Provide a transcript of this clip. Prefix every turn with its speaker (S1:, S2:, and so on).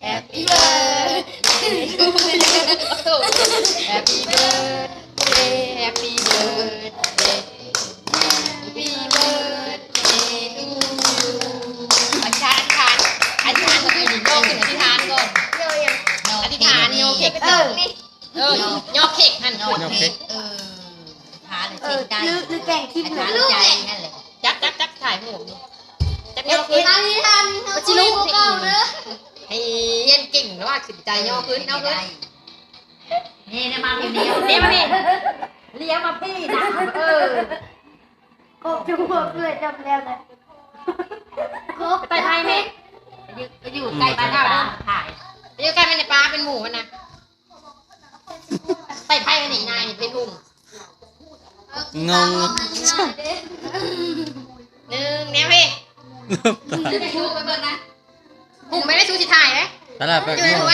S1: Happy birthday to you Happy birthday Happy birthday Happy birthday to youอธิษฐานอธิษฐานก่อนโยกขึ้นอธิษฐานก่อนอธิษฐานโยกเค้กโยกเค้กหั่นโยกเค้กทานเลยใจหรือแกงขี้เหมือนใจนั่นแหละจับถ่ายหัวจับโยกขึ้นอธิษฐานมาชิลูกเก่าเนอะให้เย็นกิ่งแล้วว่าขึ้นใจโยกขึ้นเอาขึ้นนี่นะมาพี่เลี้ยวเลี้ยวมาพี่เลี้ยวมาพี่นะกบจุ๊บเลยจำแล้วเลยกบไปไทยไหมอยู่ใกล้บ้านเราถ่ายอยู่ใกล้มันในปลาเป็นหมูมันนะใส่ไพ่กันหนีนายเป็นหุ่ง
S2: งง
S1: หนึ่งเนี่ยพี่ชูไปเบิ่งนะหุ่งไม่ได้ชูสิถ่ายไหม
S2: ตลาดไป
S1: อยู่ในหัว